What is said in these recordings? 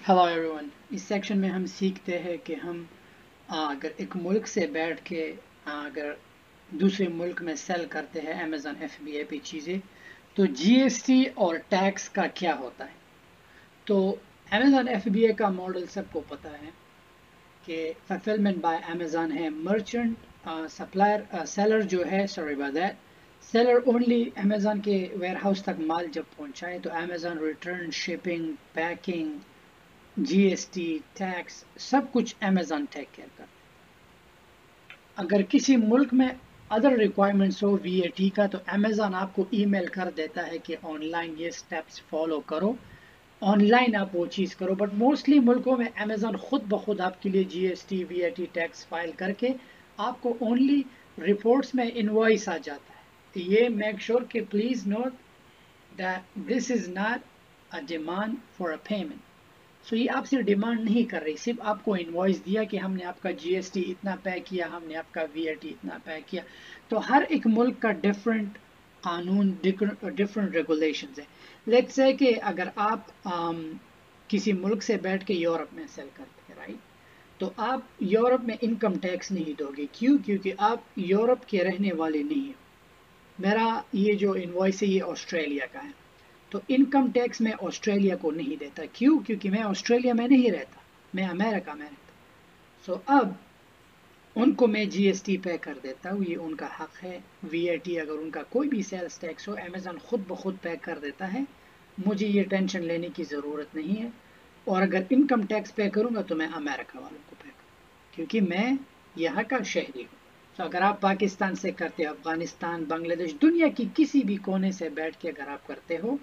Hello everyone. इस section में हम सीखते हैं कि हम अगर एक मुल्क से बैठ के अगर दूसरे मुल्क में सेल करते हैं अमेज़न एफबीए पे चीज़ें, तो जीएसटी और टैक्स का क्या होता है। तो अमेज़न एफबीए का मॉडल सबको पता है कि फुलफिलमेंट बाय अमेज़न है। मर्चेंट सप्लायर सेलर जो है, sorry about that, seller only Amazon के वेयर हाउस तक माल जब पहुंचाए तो Amazon return, shipping, packing, GST, tax सब कुछ अमेज़न टेक केयर करता है। अगर किसी मुल्क में अदर रिक्वायरमेंट्स हो वीएटी का, तो अमेज़न आपको ईमेल कर देता है कि ऑनलाइन ये स्टेप्स फॉलो करो, ऑनलाइन आप वो चीज़ करो। बट मोस्टली मुल्कों में अमेज़न खुद ब खुद आपके लिए जीएसटी, वीएटी, टैक्स फाइल करके आपको ओनली रिपोर्ट्स में इनवॉइस आ जाता है। ये मेक श्योर कि please note that this is not a demand for a payment. So ये आपसे डिमांड नहीं कर रही, सिर्फ आपको इनवॉइस दिया कि हमने आपका जीएसटी इतना पे किया, हमने आपका वीएटी इतना पे किया। तो हर एक मुल्क का डिफरेंट कानून, डिफरेंट रेगुलेशंस है। लेट्स से कि अगर आप किसी मुल्क से बैठ के यूरोप में सेल करते हैं, राइट, तो आप यूरोप में इनकम टैक्स नहीं दोगे। क्यों? क्योंकि आप यूरोप के रहने वाले नहीं हो। मेरा ये जो इनवॉइस है ये ऑस्ट्रेलिया का है, तो इनकम टैक्स मैं ऑस्ट्रेलिया को नहीं देता। क्यों? क्योंकि मैं ऑस्ट्रेलिया में नहीं रहता, मैं अमेरिका में रहता। सो अब उनको मैं जीएसटी पे कर देता हूँ, ये उनका हक है। वीएटी अगर उनका कोई भी सेल्स टैक्स हो, अमेज़न खुद ब खुद पे कर देता है, मुझे ये टेंशन लेने की ज़रूरत नहीं है। और अगर इनकम टैक्स पे करूँगा तो मैं अमेरिका वालों को पे करूँ, क्योंकि मैं यहाँ का शहरी हूँ। तो अगर आप पाकिस्तान से करते हो, अफगानिस्तान, बांग्लादेश, दुनिया की किसी भी कोने से बैठ के अगर आप करते हो,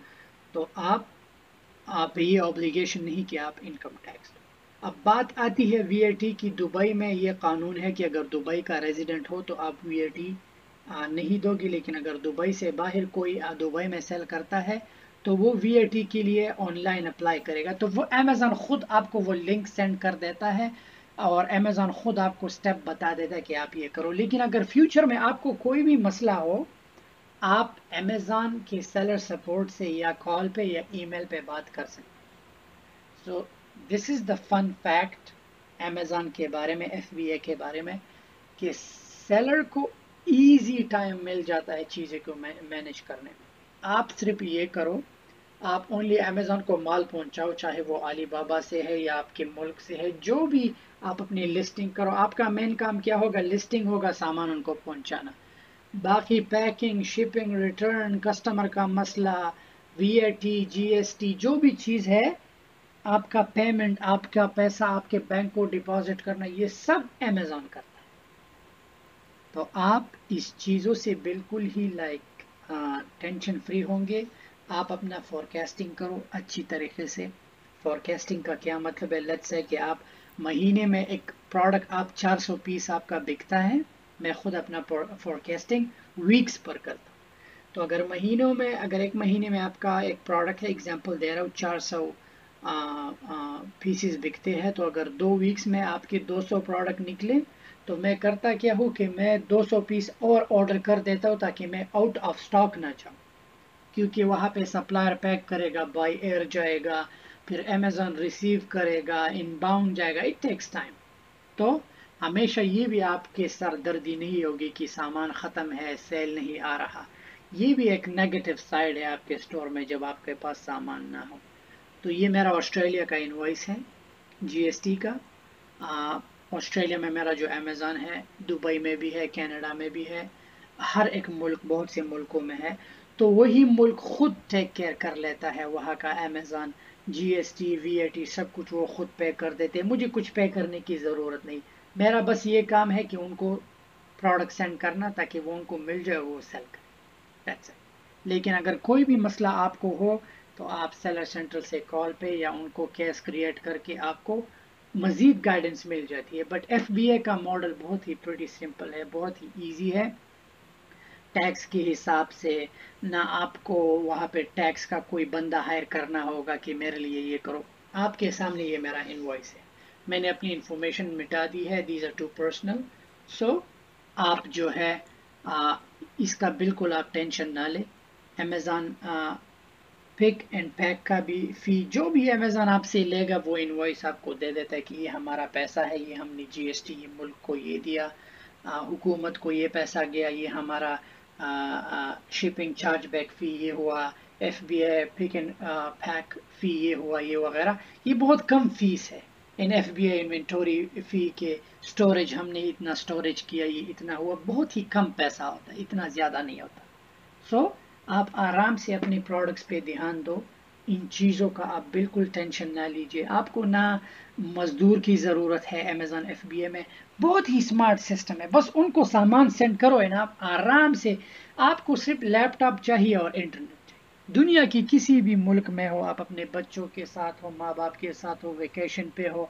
तो आप ये ऑब्लिगेशन नहीं कि आप इनकम टैक्स दो। अब बात आती है वीएटी की। दुबई में ये कानून है कि अगर दुबई का रेजिडेंट हो तो आप वीएटी नहीं दोगे, लेकिन अगर दुबई से बाहर कोई दुबई में सेल करता है तो वो वीएटी के लिए ऑनलाइन अप्लाई करेगा। तो वो अमेज़न खुद आपको वो लिंक सेंड कर देता है और अमेज़न खुद आपको स्टेप बता देता है कि आप ये करो। लेकिन अगर फ्यूचर में आपको कोई भी मसला हो, आप अमेज़न के सेलर सपोर्ट से या कॉल पे या ईमेल पे बात कर सकते। So this is the fun fact Amazon के बारे में, एफबीए के बारे में, कि सेलर को इजी टाइम मिल जाता है चीज़ें को मैनेज करने में। आप सिर्फ ये करो, आप ओनली अमेज़न को माल पहुंचाओ, चाहे वो अली बाबा से है या आपके मुल्क से है, जो भी आप अपनी लिस्टिंग करो। आपका मेन काम क्या होगा? लिस्टिंग होगा, सामान उनको पहुंचाना। बाकी पैकिंग, शिपिंग, रिटर्न, कस्टमर का मसला, वीएटी, जीएसटी, जो भी चीज़ है, आपका पेमेंट, आपका पैसा आपके बैंक को डिपॉजिट करना, ये सब अमेज़न करता है। तो आप इस चीज़ों से बिल्कुल ही टेंशन फ्री होंगे। आप अपना फोरकास्टिंग करो अच्छी तरीके से। फोरकास्टिंग का क्या मतलब है? लेट्स से कि आप महीने में एक प्रोडक्ट, आप 400 पीस आपका बिकता है। मैं खुद अपना फोरकास्टिंग वीक्स पर करता हूँ। तो अगर महीनों में, अगर एक महीने में आपका एक प्रोडक्ट है, एग्जांपल दे रहा हूँ, 400 पीसीस बिकते हैं, तो अगर 2 वीक्स में आपके 200 प्रोडक्ट निकले, तो मैं करता क्या हूँ कि मैं 200 पीस और ऑर्डर कर देता हूँ ताकि मैं आउट ऑफ स्टॉक ना जाऊँ। क्योंकि वहाँ पे सप्लायर पैक करेगा, बाय एयर जाएगा, फिर अमेज़न रिसीव करेगा, इनबाउंड जाएगा, इट टेक्स टाइम। तो हमेशा ये भी आपके सरदर्दी नहीं होगी कि सामान ख़त्म है, सेल नहीं आ रहा। ये भी एक नेगेटिव साइड है आपके स्टोर में जब आपके पास सामान ना हो। तो ये मेरा ऑस्ट्रेलिया का इनवॉइस है जीएसटी का। ऑस्ट्रेलिया में मेरा जो अमेज़न है, दुबई में भी है, कनाडा में भी है, हर एक मुल्क, बहुत से मुल्कों में है। तो वही मुल्क खुद टेक केयर कर लेता है वहाँ का अमेज़न। जीएसटी, वीएटी सब कुछ वो खुद पे कर देते हैं, मुझे कुछ पे करने की ज़रूरत नहीं। मेरा बस ये काम है कि उनको प्रोडक्ट सेंड करना ताकि वो उनको मिल जाए, वो सेल करें, दैट्स इट। लेकिन अगर कोई भी मसला आपको हो तो आप सेलर सेंट्रल से कॉल पे या उनको केस क्रिएट करके आपको मजीद गाइडेंस मिल जाती है। बट एफबीए का मॉडल बहुत ही प्रीटी सिंपल है, बहुत ही इजी है। टैक्स के हिसाब से ना आपको वहाँ पे टैक्स का कोई बंदा हायर करना होगा कि मेरे लिए ये करो। आपके सामने ये मेरा इनवॉइस है, मैंने अपनी इंफॉर्मेशन मिटा दी है, दीज आर टू पर्सनल। सो आप जो है इसका बिल्कुल आप टेंशन ना लें। अमेज़न पिक एंड पैक का भी फी जो भी अमेज़न आपसे लेगा वो इनवॉइस आपको दे देता है कि ये हमारा पैसा है, ये हमने जीएसटी ये मुल्क को ये दिया, हुकूमत को ये पैसा गया, ये हमारा शिपिंग चार्ज बैक फ़ी ये हुआ, एफबीआई पिक एंड पैक फ़ी ये हुआ, ये वगैरह। ये बहुत कम फीस है इन एफबीआई इन्वेंटरी फ़ी के। स्टोरेज हमने इतना स्टोरेज किया, ये इतना हुआ, बहुत ही कम पैसा होता है, इतना ज़्यादा नहीं होता। सो आप आराम से अपने प्रोडक्ट्स पे ध्यान दो, इन चीज़ों का आप बिल्कुल टेंशन ना लीजिए। आपको ना मजदूर की ज़रूरत है, अमेज़न एफबीए में बहुत ही स्मार्ट सिस्टम है, बस उनको सामान सेंड करो है ना, आप आराम से, आपको सिर्फ लैपटॉप चाहिए और इंटरनेट चाहिए। दुनिया की किसी भी मुल्क में हो, आप अपने बच्चों के साथ हो, माँ बाप के साथ हो, वेकेशन पे हो,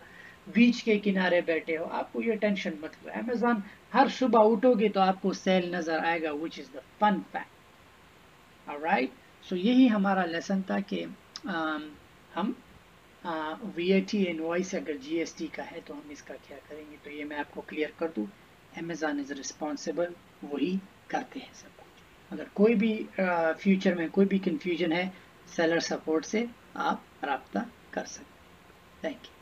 बीच के किनारे बैठे हो, आपको ये टेंशन मत लो। अमेज़न हर सुबह उठोगे तो आपको सेल नज़र आएगा, which is the fun fact. Alright, so यही हमारा लेसन था कि हम वीएटी इनवॉइस अगर जीएसटी का है तो हम इसका क्या करेंगे। तो ये मैं आपको क्लियर कर दूं, अमेज़न इज़ रिस्पॉन्सिबल, वही करते हैं सब कुछ। अगर कोई भी फ्यूचर में कोई भी कंफ्यूजन है, सेलर सपोर्ट से आप रब्ता कर सकते हैं। Thank you.